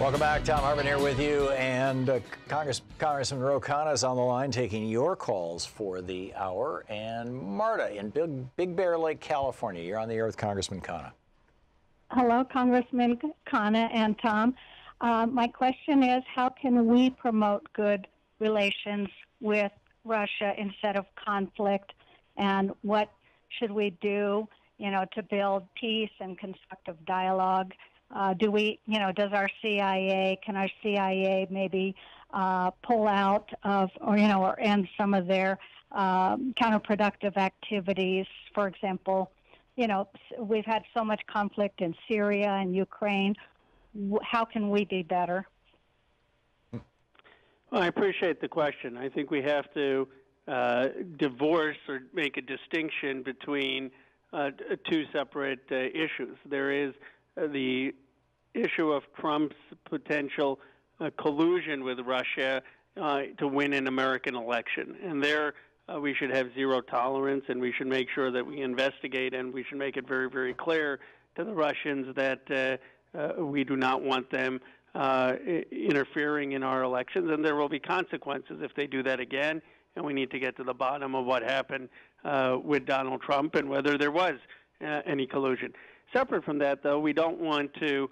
Welcome back. Thom Hartmann here with you, and Congressman Ro Khanna is on the line taking your calls for the hour. And Marta in Big Bear Lake, California, you're on the air with Congressman Khanna. Hello, Congressman Khanna and Thom. My question is, how can we promote good relations with Russia instead of conflict, and what should we do, to build peace and constructive dialogue? Does our CIA, can our CIA maybe pull out of, or end some of their counterproductive activities? For example, we've had so much conflict in Syria and Ukraine. How can we be better? Well, I appreciate the question. I think we have to divorce or make a distinction between two separate issues. There is the issue of Trump's potential collusion with Russia to win an American election. And there we should have zero tolerance, and we should make sure that we investigate, and we should make it very, very clear to the Russians that we do not want them interfering in our elections, and there will be consequences if they do that again, and we need to get to the bottom of what happened with Donald Trump and whether there was any collusion. Separate from that, though, we don't want to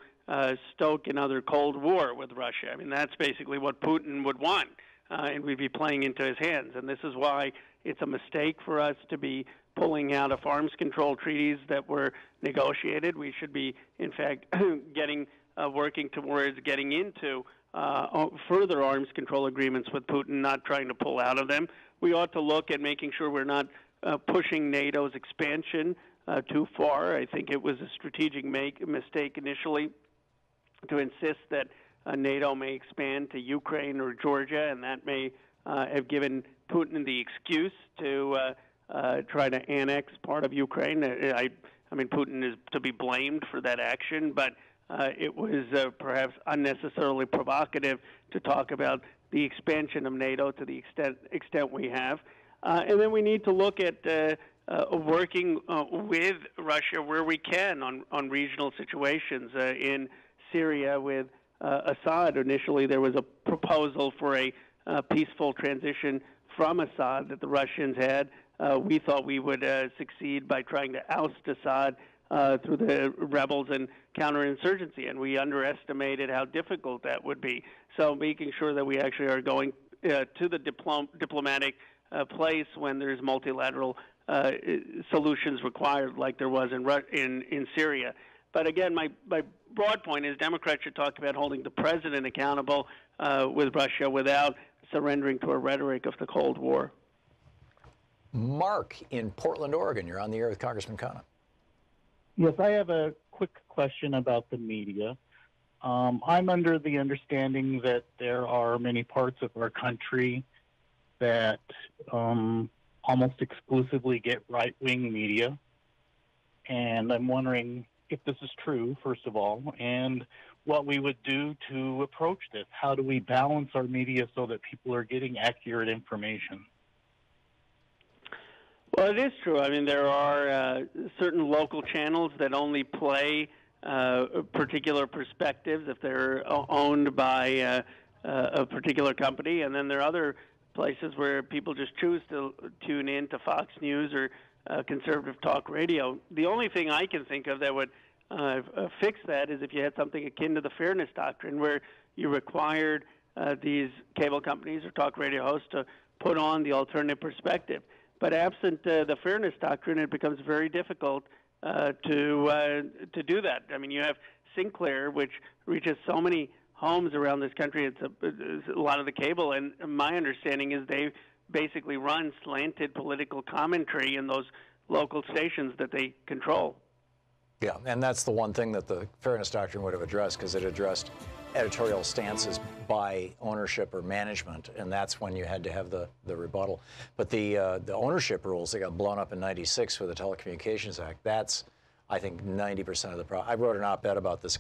stoke another Cold War with Russia. I mean, that's basically what Putin would want, and we'd be playing into his hands. And this is why it's a mistake for us to be pulling out of arms control treaties that were negotiated. We should be, in fact, working towards getting into further arms control agreements with Putin, not trying to pull out of them. We ought to look at making sure we're not pushing NATO's expansion too far. I think it was a strategic mistake initially to insist that NATO may expand to Ukraine or Georgia, and that may have given Putin the excuse to try to annex part of Ukraine. I mean, Putin is to be blamed for that action, but it was perhaps unnecessarily provocative to talk about the expansion of NATO to the extent we have. And then we need to look at working with Russia where we can on regional situations. In Syria with Assad, initially there was a proposal for a peaceful transition from Assad that the Russians had. We thought we would succeed by trying to oust Assad through the rebels and counterinsurgency, and we underestimated how difficult that would be. So making sure that we actually are going to the diplomatic place when there's multilateral solutions required, like there was in Syria. But again, my broad point is Democrats should talk about holding the president accountable with Russia without surrendering to a rhetoric of the Cold War. Mark in Portland, Oregon, you're on the air with Congressman Khanna. Yes, I have a quick question about the media. I'm under the understanding that there are many parts of our country that almost exclusively get right-wing media. And I'm wondering if this is true, first of all, and what we would do to approach this. How do we balance our media so that people are getting accurate information? Well, it is true. I mean, there are certain local channels that only play particular perspectives if they're owned by a particular company, and then there are other places where people just choose to tune in to Fox News or conservative talk radio. The only thing I can think of that would fix that is if you had something akin to the Fairness Doctrine, where you required these cable companies or talk radio hosts to put on the alternative perspective. But absent the Fairness Doctrine, it becomes very difficult to do that. I mean, you have Sinclair, which reaches so many homes around this country. It's a lot of the cable, and my understanding is they basically run slanted political commentary in those local stations that they control. Yeah, and that's the one thing that the Fairness Doctrine would have addressed, because it addressed editorial stances by ownership or management, and that's when you had to have the rebuttal. But the ownership rules that got blown up in '96 with the Telecommunications Act, that's, I think, 90% of the problem. I wrote an op-ed about this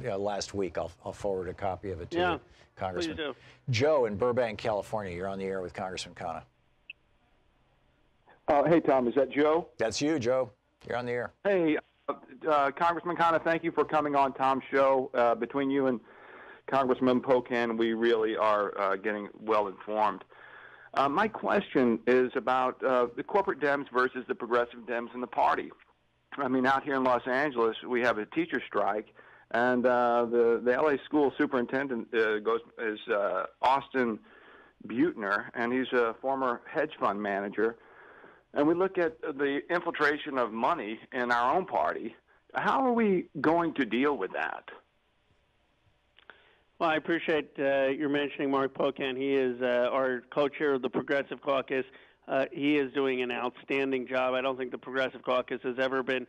last week. I'll forward a copy of it to you, Congressman. Please do. Joe in Burbank, California, you're on the air with Congressman Khanna. Hey, Thom, is that Joe? That's you, Joe. You're on the air. Hey, Congressman Khanna, thank you for coming on Thom's show. Between you and Congressman Program, we really are getting well informed. My question is about the corporate Dems versus the progressive Dems in the party. I mean, out here in Los Angeles, we have a teacher strike, and the LA school superintendent is Austin Butner, and he's a former hedge fund manager. And we look at the infiltration of money in our own party. How are we going to deal with that? Well, I appreciate your mentioning Mark Pocan. He is our co-chair of the Progressive Caucus. He is doing an outstanding job. I don't think the Progressive Caucus has ever been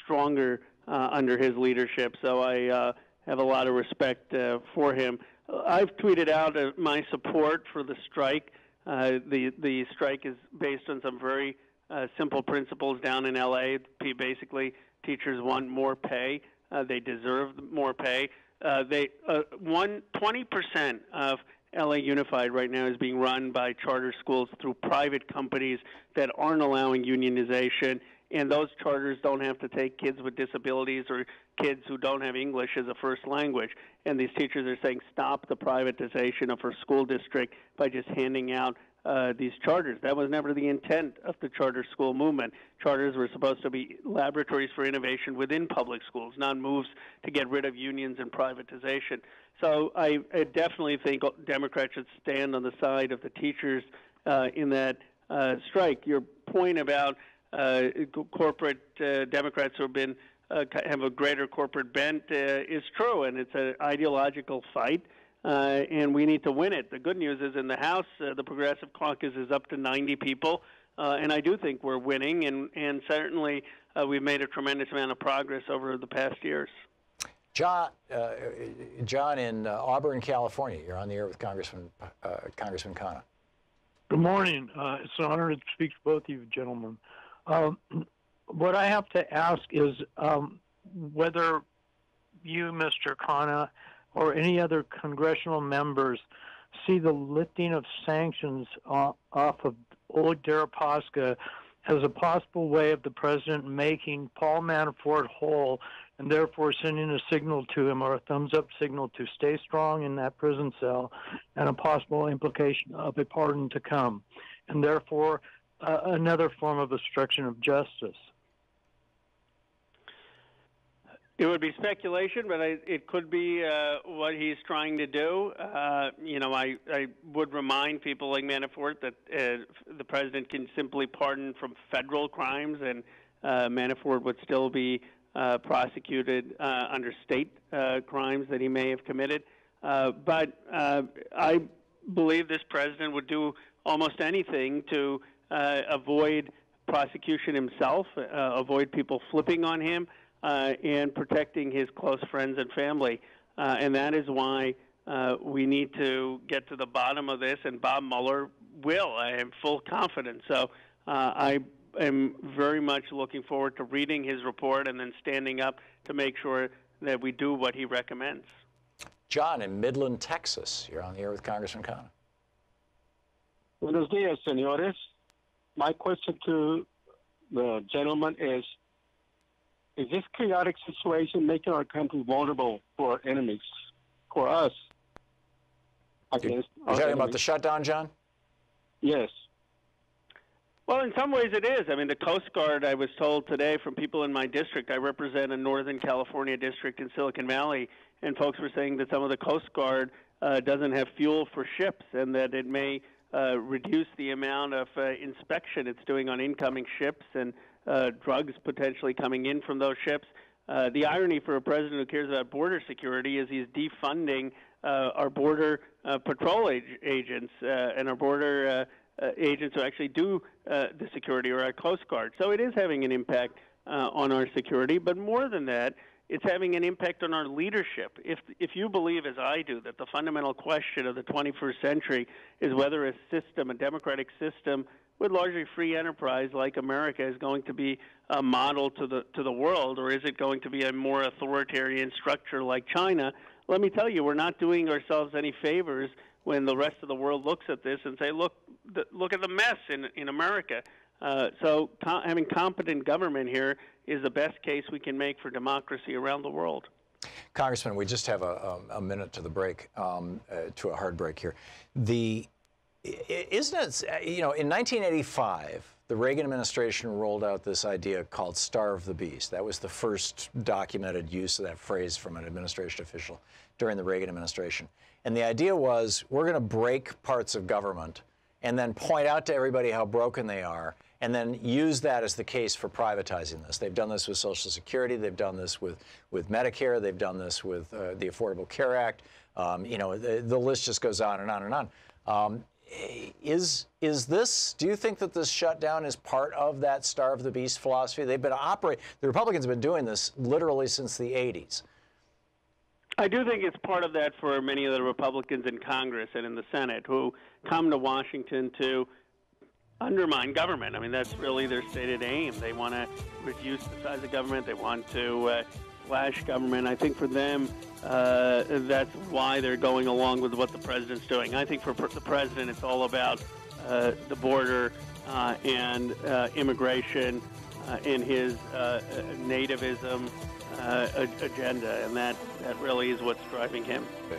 stronger under his leadership, so I have a lot of respect for him. I've tweeted out my support for the strike. The strike is based on some very simple principles down in L.A. Basically, teachers want more pay. They deserve more pay. 20% of LA Unified right now is being run by charter schools through private companies that aren't allowing unionization, and those charters don't have to take kids with disabilities or kids who don't have English as a first language. And these teachers are saying stop the privatization of our school district by just handing out these charters. That was never the intent of the charter school movement. Charters were supposed to be laboratories for innovation within public schools, not moves to get rid of unions and privatization. So I definitely think Democrats should stand on the side of the teachers in that strike. Your point about corporate Democrats who have been have a greater corporate bent is true, and it's an ideological fight. And we need to win it. The good news is in the House, the Progressive Caucus is up to 90 people, and I do think we're winning, and certainly we've made a tremendous amount of progress over the past years. John in Auburn, California, you're on the air with Congressman Khanna. Good morning. It's an honor to speak to both of you gentlemen. What I have to ask is whether you, Mr. Khanna, or any other congressional members see the lifting of sanctions off of old Deripaska as a possible way of the president making Paul Manafort whole and therefore sending a signal to him, or a thumbs-up signal to stay strong in that prison cell, and a possible implication of a pardon to come, and therefore another form of obstruction of justice. It would be speculation, but it could be what he's trying to do. I would remind people like Manafort that the president can simply pardon from federal crimes, and Manafort would still be prosecuted under state crimes that he may have committed. But I believe this president would do almost anything to avoid prosecution himself, avoid people flipping on him, and protecting his close friends and family. And that is why we need to get to the bottom of this, and Bob Mueller will. I am full confidence. So I am very much looking forward to reading his report and then standing up to make sure that we do what he recommends. John in Midland, Texas, you're on the air with Congressman Khanna. Buenos días, señores. My question to the gentleman is this chaotic situation making our country vulnerable for enemies, for us? You're talking about the shutdown, John? Yes. Well, in some ways it is. I mean, the Coast Guard, I was told today from people in my district, I represent a Northern California district in Silicon Valley, and folks were saying that some of the Coast Guard doesn't have fuel for ships, and that it may reduce the amount of inspection it's doing on incoming ships, and drugs potentially coming in from those ships. The irony for a president who cares about border security is he's defunding our border patrol agents and our border agents who actually do the security, or our Coast Guard. So it is having an impact on our security, but more than that, it's having an impact on our leadership. If you believe, as I do, that the fundamental question of the 21st century is whether a system, a democratic system with largely free enterprise like America, is going to be a model to the world, or is it going to be a more authoritarian structure like China, let me tell you, we're not doing ourselves any favors when the rest of the world looks at this and say, look at the mess in America. So having competent government here is the best case we can make for democracy around the world. Congressman, we just have a minute to the break, to a hard break here. Isn't it, in 1985, the Reagan administration rolled out this idea called starve the beast. That was the first documented use of that phrase from an administration official during the Reagan administration. And the idea was, we're going to break parts of government and then point out to everybody how broken they are, and then use that as the case for privatizing this. They've done this with Social Security. They've done this with Medicare. They've done this with the Affordable Care Act. The list just goes on and on and on. Is this, do you think that this shutdown is part of that starve the beast philosophy? They've been the Republicans have been doing this literally since the 80s. I do think it's part of that for many of the Republicans in Congress and in the Senate who come to Washington to undermine government. I mean, that's really their stated aim. They want to reduce the size of government. They want to slash government. I think for them, that's why they're going along with what the president's doing. I think for the president, it's all about the border and immigration in his nativism agenda, and that really is what's driving him. Yeah.